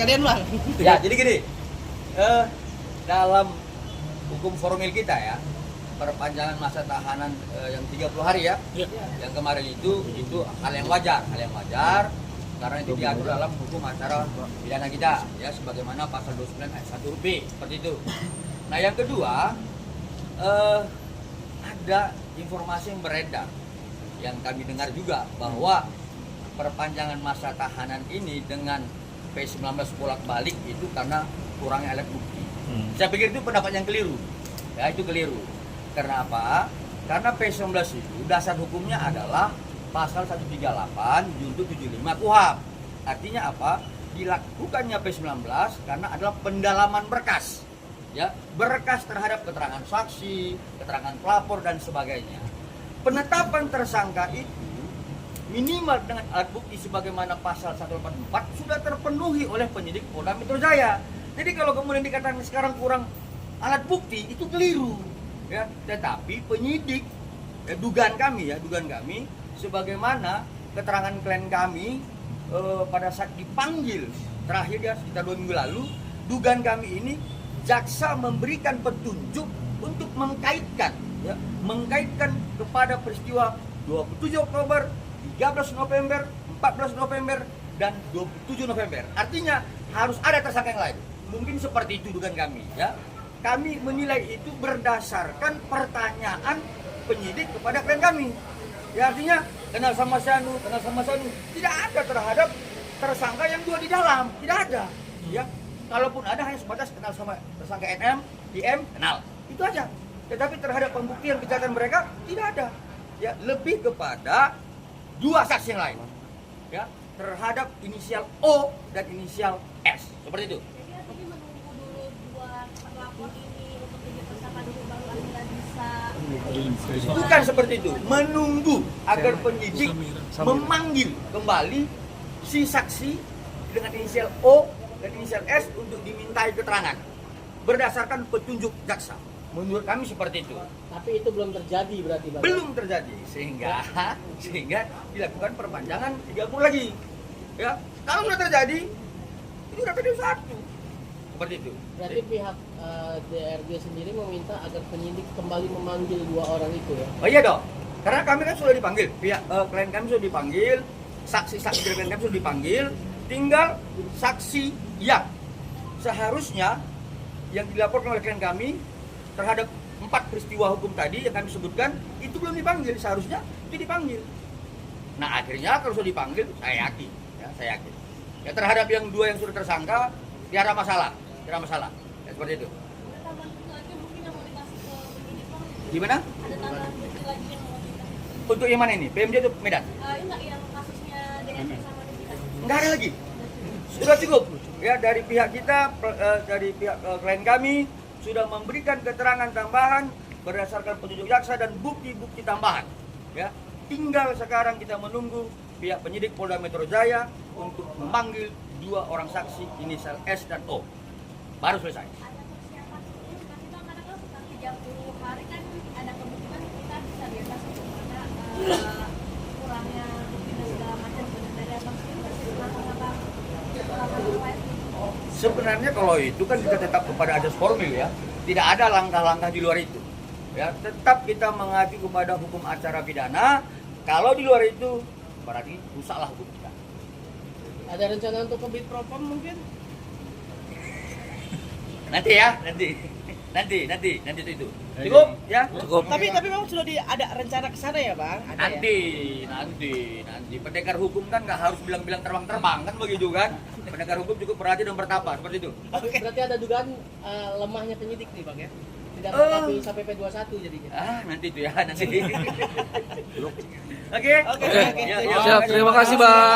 sekalian bang. Ya, jadi gini, dalam hukum formil kita ya, perpanjangan masa tahanan yang 30 hari ya, yang kemarin itu hal yang wajar, karena itu diatur dalam hukum acara pidana kita ya, sebagaimana pasal 29 ayat 1 huruf B, seperti itu. Nah yang kedua, ada informasi yang beredar yang kami dengar juga bahwa perpanjangan masa tahanan ini dengan P19 bolak-balik itu karena kurangnya alat bukti. Saya pikir itu pendapat yang keliru. Ya, itu keliru. Karena apa? Karena P19 itu dasar hukumnya adalah pasal 138 junto 75 KUHP. Artinya apa? Dilakukannya P19 karena adalah pendalaman berkas. Ya, berkas terhadap keterangan saksi, keterangan pelapor dan sebagainya. Penetapan tersangka itu minimal dengan alat bukti sebagaimana pasal 184 sudah terpenuhi oleh penyidik Polda Metro Jaya. Jadi kalau kemudian dikatakan sekarang kurang alat bukti itu keliru. Ya, tetapi penyidik dugaan kami sebagaimana keterangan klien kami pada saat dipanggil terakhir ya sekitar 2 minggu lalu, dugaan kami ini jaksa memberikan petunjuk untuk mengkaitkan kepada peristiwa 27 Oktober, 13 November, 14 November, dan 27 November. Artinya harus ada tersangka yang lain. Mungkin seperti itu dugaan kami ya. Kami menilai itu berdasarkan pertanyaan penyidik kepada klien kami. Ya artinya kenal sama Sanu. Tidak ada terhadap tersangka yang dua di dalam, tidak ada. Ya, kalaupun ada hanya sebatas kenal sama tersangka NM, IM, kenal. Itu aja. Tetapi terhadap pembuktian kejahatan mereka tidak ada. Ya, lebih kepada dua saksi yang lain. Ya, terhadap inisial O dan inisial S. Seperti itu. Tapi menunggu dulu dua pelapor ini untuk jadi tersangka dulu baru akhirnya bisa. Bukan seperti itu. Menunggu agar penyidik memanggil kembali si saksi dengan inisial O dan inisial S untuk dimintai keterangan berdasarkan petunjuk jaksa. Menurut kami seperti itu. Tapi itu belum terjadi berarti bang. Belum terjadi sehingga dilakukan perpanjangan 30 lagi. Ya, kalau sudah terjadi itu udah PD1. Seperti itu. Berarti pihak DRG sendiri meminta agar penyidik kembali memanggil dua orang itu ya. Oh iya dong. Karena kami kan sudah dipanggil, pihak klien kami sudah dipanggil, saksi-saksi dari klien kami sudah dipanggil, tinggal saksi yang seharusnya yang dilaporkan oleh klien kami terhadap 4 peristiwa hukum tadi yang kami sebutkan itu belum dipanggil, seharusnya itu dipanggil. Nah akhirnya kalau sudah dipanggil, saya yakin. Ya terhadap yang 2 yang sudah tersangka tidak ada masalah. Ya, seperti itu. Ada tambahan bukti lagi mungkin yang mau dikasih ke penyidik bang. Gimana? Ada tambahan bukti lagi yang mau dikasih. Untuk yang mana ini? PMJ itu Medan? Enggak, yang kasusnya DNS sama Devita. Enggak ada lagi. Sudah cukup. Ya dari pihak kita, dari pihak klien kami sudah memberikan keterangan tambahan berdasarkan petunjuk jaksa dan bukti-bukti tambahan. Ya, tinggal sekarang kita menunggu pihak penyidik Polda Metro Jaya untuk memanggil 2 orang saksi inisial S dan O. Baru selesai. Ada persiapan khusus nanti bang, karena kalau setelah 30 hari kan ada kemungkinan kita bisa bebas untuk ada kurangnya bukti dan segala macam. Dari abang sendiri persiapan apa? Sebenarnya kalau itu kan kita tetap kepada asas formil ya. Tidak ada langkah-langkah di luar itu. Ya, tetap kita mengacu kepada hukum acara pidana. Kalau di luar itu berarti rusaklah hukum kita. Ada rencana untuk ke bid propam mungkin? Nanti ya, nanti itu. Cukup ya? Cukup. Tapi memang sudah ada rencana ke sana ya, Bang? Ada Nanti. Pendekar hukum kan nggak harus bilang-bilang terbang-terbang kan begitu kan? Pendekar hukum cukup berhati dan bertapa seperti itu. Berarti ada dugaan lemahnya penyidik nih bang ya? Tidak mengakui sampai P21 jadinya. Nanti itu ya, nanti. Oke. Oke. Ya, Siap, terima kasih, Bang.